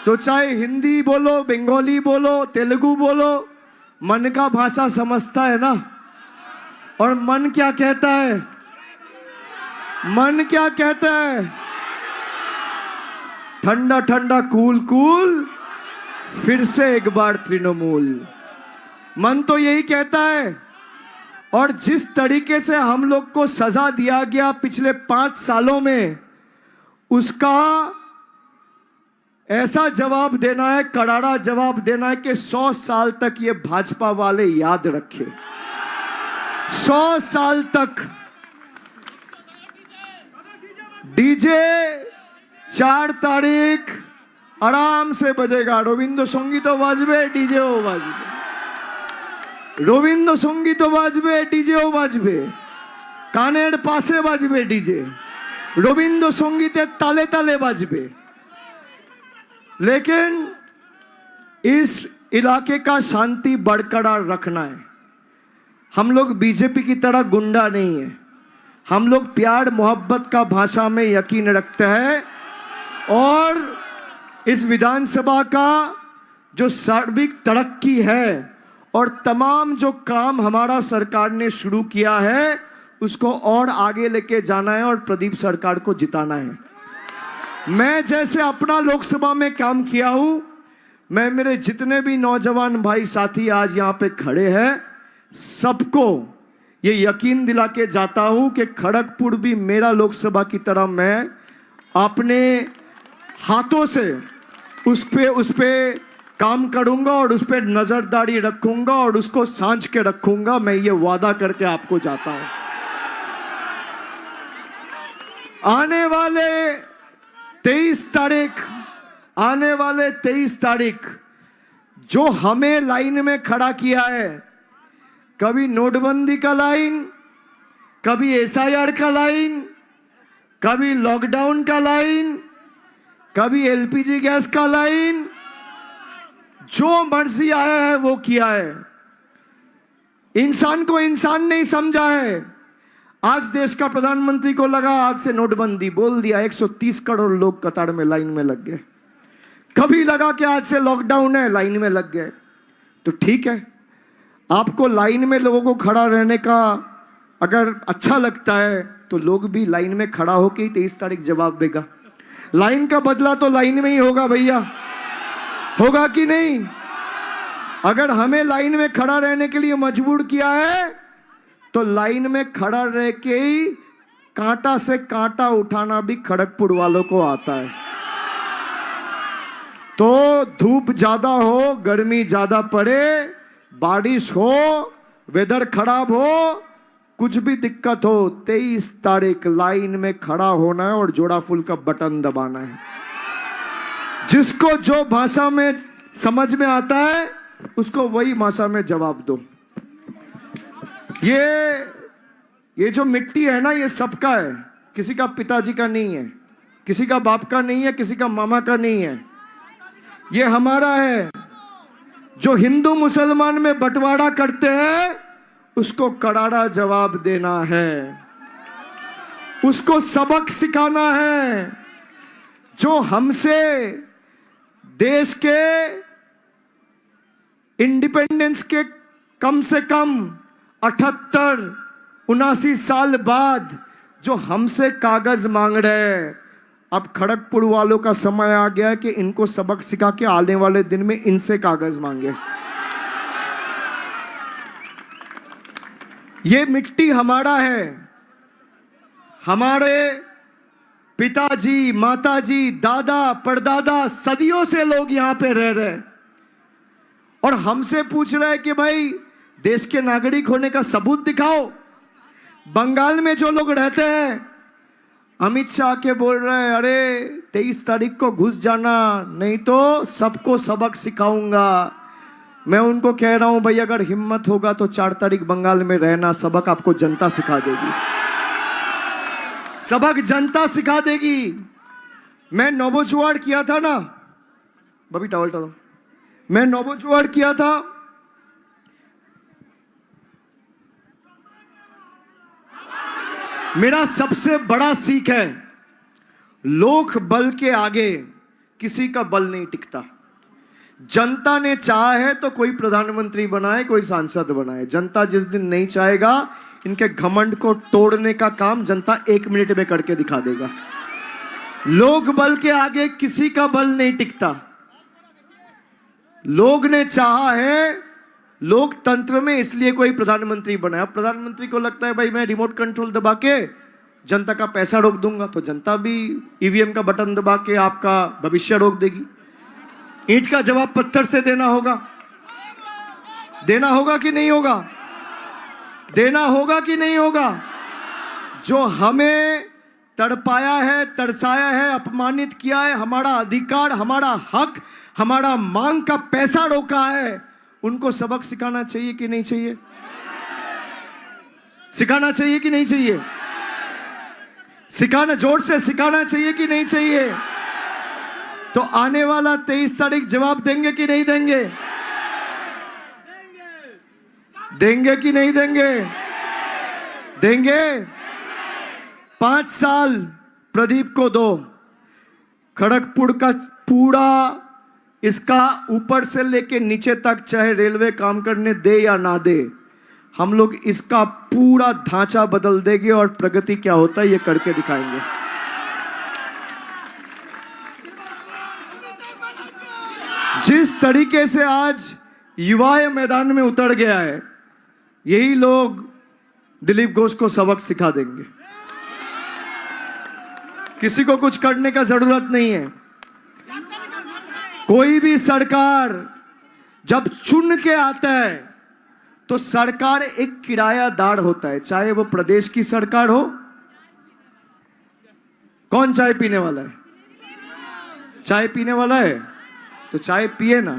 तो चाहे हिंदी बोलो, बंगाली बोलो, तेलुगु बोलो, मन का भाषा समझता है ना। और मन क्या कहता है? मन क्या कहता है? ठंडा ठंडा कूल कूल, फिर से एक बार तृणमूल। मन तो यही कहता है। और जिस तरीके से हम लोग को सजा दिया गया पिछले 5 सालों में, उसका ऐसा जवाब देना है, करारा जवाब देना है कि 100 साल तक ये भाजपा वाले याद रखे। 100 साल तक। डीजे 4 तारीख आराम से बजेगा। रविंद्र संगीत बाजबे, डीजे बाजबे। रविंद्र संगीत बाजबे, डीजे बाजबे। कानेर पासे बाजबे डीजे। रविंद्र संगीते ताले ताले बाजबे। लेकिन इस इलाके का शांति बरकरार रखना है। हम लोग बीजेपी की तरह गुंडा नहीं है। हम लोग प्यार मोहब्बत का भाषा में यकीन रखते हैं। और इस विधानसभा का जो सर्विक तरक्की है और तमाम जो काम हमारा सरकार ने शुरू किया है, उसको और आगे लेके जाना है और प्रदीप सरकार को जिताना है। मैं जैसे अपना लोकसभा में काम किया हूं, मैं मेरे जितने भी नौजवान भाई साथी आज यहां पे खड़े हैं, सबको ये यकीन दिला के जाता हूं कि खड़गपुर भी मेरा लोकसभा की तरह मैं अपने हाथों से उस पे काम करूंगा और उस पे नजरदारी रखूंगा और उसको सांझ के रखूंगा। मैं ये वादा करके आपको जाता हूं। आने वाले 23 तारीख जो हमें लाइन में खड़ा किया है, कभी नोटबंदी का लाइन, कभी एसआईआर का लाइन, कभी लॉकडाउन का लाइन, कभी एलपीजी गैस का लाइन, जो मर्जी आया है वो किया है। इंसान को इंसान नहीं समझा है। आज देश का प्रधानमंत्री को लगा आज से नोटबंदी, बोल दिया 130 करोड़ लोग कतार में लाइन में लग गए। कभी लगा कि आज से लॉकडाउन है, लाइन में लग गए। तो ठीक है, आपको लाइन में लोगों को खड़ा रहने का अगर अच्छा लगता है तो लोग भी लाइन में खड़ा होकर ही 23 तारीख जवाब देगा। लाइन का बदला तो लाइन में ही होगा भैया, होगा कि नहीं? अगर हमें लाइन में खड़ा रहने के लिए मजबूर किया है तो लाइन में खड़ा रह के ही कांटा से कांटा उठाना भी खड़गपुर वालों को आता है। तो धूप ज्यादा हो, गर्मी ज्यादा पड़े, बारिश हो, वेदर खराब हो, कुछ भी दिक्कत हो, 23 तारीख लाइन में खड़ा होना है और जोड़ा फूल का बटन दबाना है। जिसको जो भाषा में समझ में आता है उसको वही भाषा में जवाब दो। ये जो मिट्टी है ना, ये सबका है, किसी का पिताजी का नहीं है, किसी का बाप का नहीं है, किसी का मामा का नहीं है, ये हमारा है। जो हिंदू मुसलमान में बंटवारा करते हैं उसको करारा जवाब देना है, उसको सबक सिखाना है। जो हमसे देश के इंडिपेंडेंस के कम से कम 78-79 साल बाद जो हमसे कागज मांग रहे हैं, अब खड़गपुर वालों का समय आ गया है कि इनको सबक सिखा के आने वाले दिन में इनसे कागज मांगे। ये मिट्टी हमारा है। हमारे पिताजी, माताजी, दादा, परदादा, सदियों से लोग यहां पे रह रहे हैं और हमसे पूछ रहे हैं कि भाई देश के नागरिक होने का सबूत दिखाओ। बंगाल में जो लोग रहते हैं, अमित शाह के बोल रहे हैं अरे 23 तारीख को घुस जाना, नहीं तो सबको सबक सिखाऊंगा। मैं उनको कह रहा हूं भाई अगर हिम्मत होगा तो 4 तारीख बंगाल में रहना, सबक आपको जनता सिखा देगी, सबक जनता सिखा देगी। मैं नौबोजुआड़ किया था ना, बबी टावल टालो, मैं नौबोजुआड़ किया था। मेरा सबसे बड़ा सीख है, लोक बल के आगे किसी का बल नहीं टिकता। जनता ने चाहा है तो कोई प्रधानमंत्री बनाए, कोई सांसद बनाए। जनता जिस दिन नहीं चाहेगा, इनके घमंड को तोड़ने का काम जनता 1 मिनट में करके दिखा देगा। लोक बल के आगे किसी का बल नहीं टिकता। लोग ने चाहा है लोकतंत्र में, इसलिए कोई प्रधानमंत्री बनाया। प्रधानमंत्री को लगता है भाई मैं रिमोट कंट्रोल दबा के जनता का पैसा रोक दूंगा, तो जनता भी ईवीएम का बटन दबा के आपका भविष्य रोक देगी। ईंट का जवाब पत्थर से देना होगा। देना होगा कि नहीं होगा? देना होगा कि नहीं होगा? जो हमें तड़पाया है, तरसाया है, अपमानित किया है, हमारा अधिकार, हमारा हक, हमारा मांग का पैसा रोका है, उनको सबक सिखाना चाहिए कि नहीं चाहिए? सिखाना चाहिए कि नहीं चाहिए? सिखाना, जोर से सिखाना चाहिए कि नहीं चाहिए? तो आने वाला 23 तारीख जवाब देंगे कि नहीं देंगे? देंगे कि नहीं देंगे? देंगे। 5 साल प्रदीप को दो। खड़गपुर का पूरा, इसका ऊपर से लेके नीचे तक चाहे रेलवे काम करने दे या ना दे, हम लोग इसका पूरा ढांचा बदल देंगे और प्रगति क्या होता है ये करके दिखाएंगे। जिस तरीके से आज युवा ये मैदान में उतर गया है, यही लोग दिलीप घोष को सबक सिखा देंगे। किसी को कुछ करने का जरूरत नहीं है। कोई भी सरकार जब चुन के आता है तो सरकार एक किरायादार होता है, चाहे वो प्रदेश की सरकार हो। कौन चाय पीने वाला है? चाय पीने वाला है तो चाय पिए ना,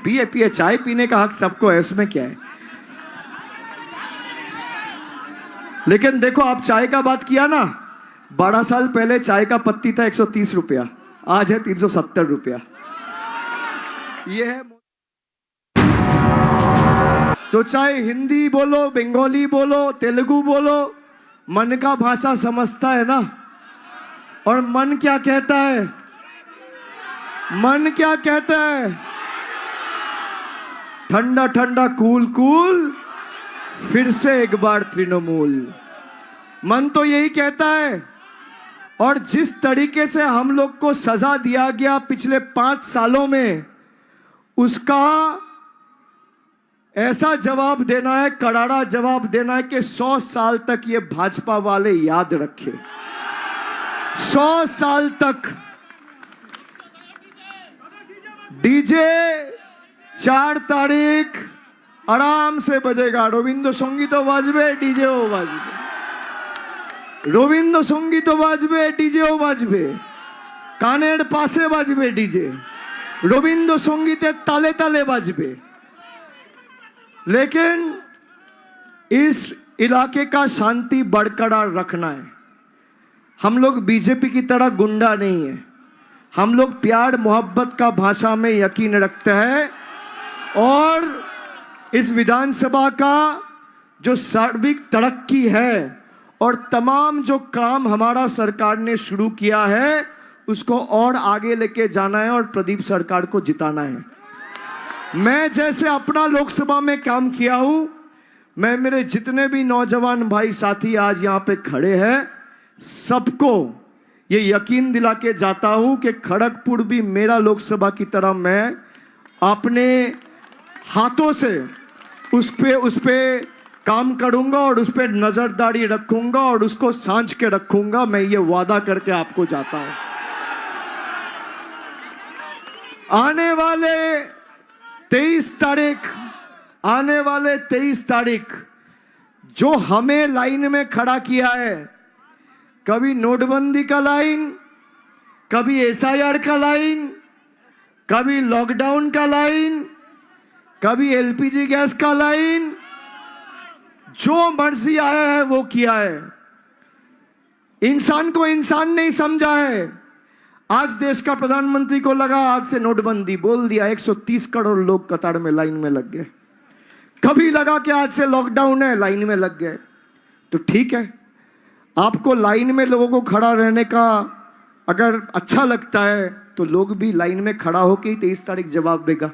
पिए पिए। चाय पीने का हक सबको है, उसमें क्या है। लेकिन देखो, आप चाय का बात किया ना, 12 साल पहले चाय का पत्ती था 130 रुपया, आज है 370 रुपया। ये है। तो चाहे हिंदी बोलो, बंगाली बोलो, तेलुगु बोलो, मन का भाषा समझता है ना। और मन क्या कहता है? मन क्या कहता है? ठंडा ठंडा कूल कूल, फिर से एक बार तृणमूल। मन तो यही कहता है। और जिस तरीके से हम लोग को सजा दिया गया पिछले 5 सालों में, उसका ऐसा जवाब देना है, करारा जवाब देना है कि 100 साल तक ये भाजपा वाले याद रखे। 100 साल तक। डीजे 4 तारीख आराम से बजेगा। रविंद्र संगीत बाजबे, डीजे बाजबे। रविंद्र संगीत बाजबे, डीजे बाजबे। कानेर पासे बाजबे डीजे। रविंद्र संगीते ताले ताले बाजबे। लेकिन इस इलाके का शांति बरकरार रखना है। हम लोग बीजेपी की तरह गुंडा नहीं है। हम लोग प्यार मोहब्बत का भाषा में यकीन रखते हैं। और इस विधानसभा का जो सर्विक तरक्की है और तमाम जो काम हमारा सरकार ने शुरू किया है, उसको और आगे लेके जाना है और प्रदीप सरकार को जिताना है। मैं जैसे अपना लोकसभा में काम किया हूं, मैं मेरे जितने भी नौजवान भाई साथी आज यहां पे खड़े हैं, सबको ये यकीन दिला के जाता हूं कि खड़गपुर भी मेरा लोकसभा की तरह मैं अपने हाथों से उस पे काम करूंगा और उस पे नजरदारी रखूंगा और उसको सांझ के रखूंगा। मैं ये वादा करके आपको जाता हूं। आने वाले 23 तारीख जो हमें लाइन में खड़ा किया है, कभी नोटबंदी का लाइन, कभी एसआईआर का लाइन, कभी लॉकडाउन का लाइन, कभी एलपीजी गैस का लाइन, जो मर्जी आया है वो किया है। इंसान को इंसान नहीं समझा है। आज देश का प्रधानमंत्री को लगा आज से नोटबंदी, बोल दिया 130 करोड़ लोग कतार में लाइन में लग गए। कभी लगा कि आज से लॉकडाउन है, लाइन में लग गए। तो ठीक है, आपको लाइन में लोगों को खड़ा रहने का अगर अच्छा लगता है तो लोग भी लाइन में खड़ा होके ही 23 तारीख जवाब देगा।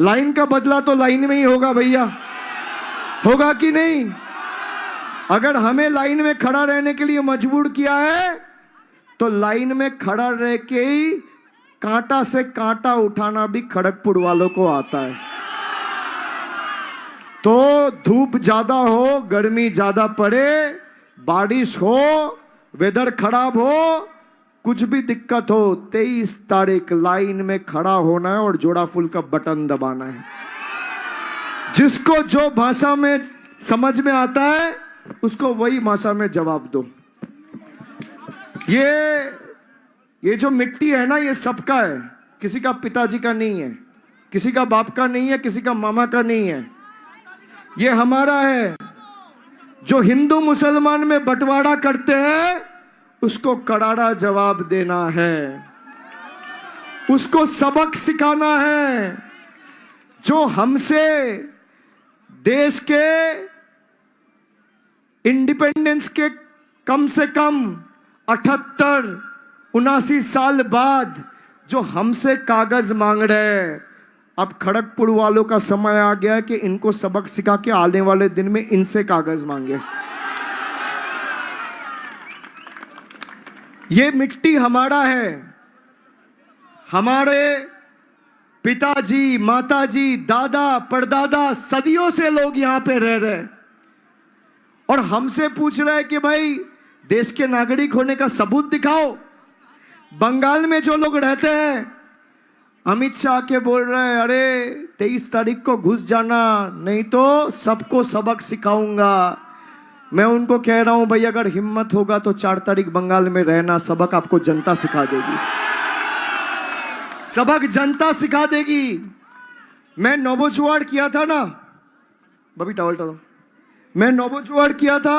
लाइन का बदला तो लाइन में ही होगा भैया, होगा कि नहीं? अगर हमें लाइन में खड़ा रहने के लिए मजबूर किया है तो लाइन में खड़ा रह के ही कांटा से कांटा उठाना भी खड़गपुर वालों को आता है। तो धूप ज्यादा हो, गर्मी ज्यादा पड़े, बारिश हो, वेदर खराब हो, कुछ भी दिक्कत हो, 23 तारीख लाइन में खड़ा होना है और जोड़ा फूल का बटन दबाना है। जिसको जो भाषा में समझ में आता है उसको वही भाषा में जवाब दो। ये जो मिट्टी है ना, ये सबका है, किसी का पिताजी का नहीं है, किसी का बाप का नहीं है, किसी का मामा का नहीं है, ये हमारा है। जो हिंदू मुसलमान में बंटवारा करते हैं उसको करारा जवाब देना है, उसको सबक सिखाना है। जो हमसे देश के इंडिपेंडेंस के कम से कम 78-79 साल बाद जो हमसे कागज मांग रहे हैं, अब खड़गपुर वालों का समय आ गया है कि इनको सबक सिखा के आने वाले दिन में इनसे कागज मांगे। ये मिट्टी हमारा है, हमारे पिताजी, माताजी, दादा, परदादा, सदियों से लोग यहां पे रह रहे हैं और हमसे पूछ रहे हैं कि भाई देश के नागरिक होने का सबूत दिखाओ। बंगाल में जो लोग रहते हैं, अमित शाह के बोल रहे हैं अरे 23 तारीख को घुस जाना, नहीं तो सबको सबक सिखाऊंगा। मैं उनको कह रहा हूं भाई अगर हिम्मत होगा तो 4 तारीख बंगाल में रहना, सबक आपको जनता सिखा देगी, सबक जनता सिखा देगी। मैं नौबोजुआड़ किया था ना, बबी टावल टावल, मैं नौबोजुआड़ किया था।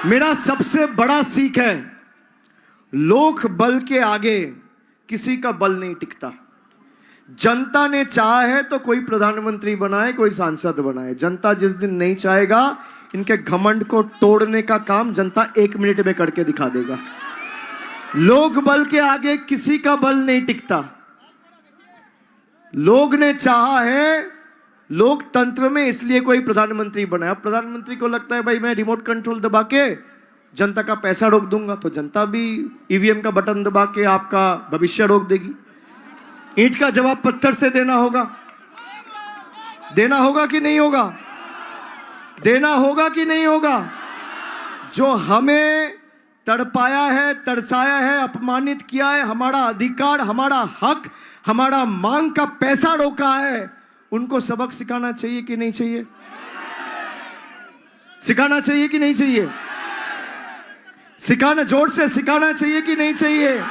मेरा सबसे बड़ा सीख है, लोक बल के आगे किसी का बल नहीं टिकता। जनता ने चाहा है तो कोई प्रधानमंत्री बनाए, कोई सांसद बनाए। जनता जिस दिन नहीं चाहेगा, इनके घमंड को तोड़ने का काम जनता 1 मिनट में करके दिखा देगा। लोक बल के आगे किसी का बल नहीं टिकता। लोग ने चाहा है, लोकतंत्र में इसलिए कोई प्रधानमंत्री बनाया। प्रधानमंत्री को लगता है भाई मैं रिमोट कंट्रोल दबा के जनता का पैसा रोक दूंगा तो जनता भी ईवीएम का बटन दबा के आपका भविष्य रोक देगी। ईंट का जवाब पत्थर से देना होगा, देना होगा कि नहीं होगा, देना होगा कि नहीं होगा। जो हमें तड़पाया है, तरसाया है, अपमानित किया है, हमारा अधिकार, हमारा हक, हमारा मांग का पैसा रोका है, उनको सबक सिखाना चाहिए कि नहीं चाहिए? सिखाना चाहिए कि नहीं चाहिए? सिखाना, जोर से सिखाना चाहिए कि नहीं चाहिए?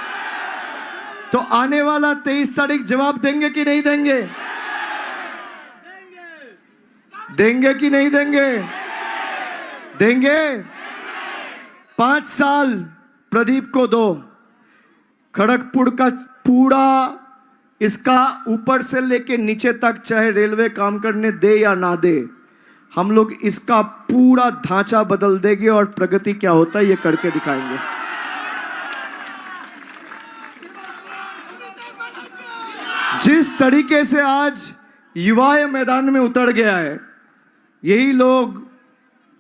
तो आने वाला 23 तारीख जवाब देंगे कि नहीं देंगे? देंगे कि नहीं देंगे? देंगे। 5 साल प्रदीप को दो। खड़गपुर का पूरा, इसका ऊपर से लेके नीचे तक चाहे रेलवे काम करने दे या ना दे, हम लोग इसका पूरा ढांचा बदल देंगे और प्रगति क्या होता है ये करके दिखाएंगे। जिस तरीके से आज युवा मैदान में उतर गया है, यही लोग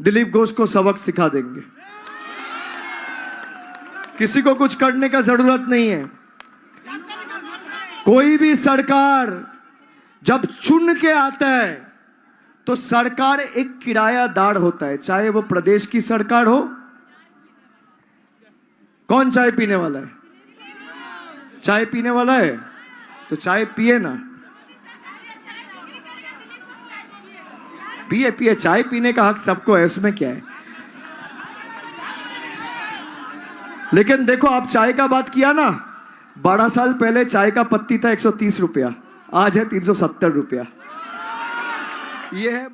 दिलीप घोष को सबक सिखा देंगे। किसी को कुछ करने का जरूरत नहीं है। कोई भी सरकार जब चुन के आता है तो सरकार एक किरायादार होता है, चाहे वो प्रदेश की सरकार हो। कौन चाय पीने वाला है? चाय पीने वाला है तो चाय पिए ना, पिए पिए, चाय पीने का हक सबको है, उसमें क्या है। लेकिन देखो, आप चाय का बात किया ना, 12 साल पहले चाय का पत्ती था 130 रुपया, आज है 370 रुपया। ये है